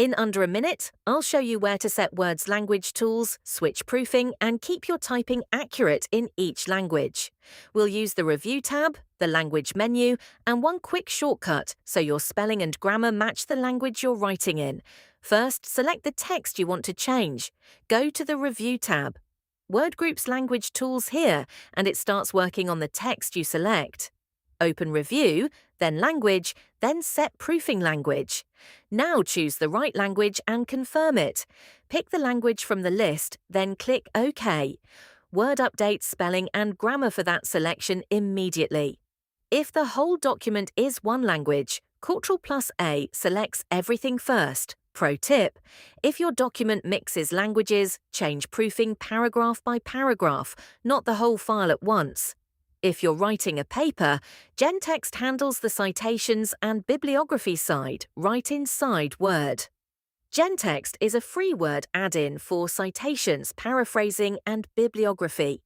In under a minute, I'll show you where to set Word's language tools, switch proofing, and keep your typing accurate in each language. We'll use the Review tab, the Language menu, and one quick shortcut so your spelling and grammar match the language you're writing in. First, select the text you want to change. Go to the Review tab. Word groups language tools here, and it starts working on the text you select. Open Review, then Language, then Set Proofing Language. Now choose the right language and confirm it. Pick the language from the list, then click OK. Word updates spelling and grammar for that selection immediately. If the whole document is one language, Ctrl+A selects everything first. Pro tip: if your document mixes languages, change proofing paragraph by paragraph, not the whole file at once. If you're writing a paper, GenText handles the citations and bibliography side right inside Word. GenText is a free Word add-in for citations, paraphrasing, and bibliography.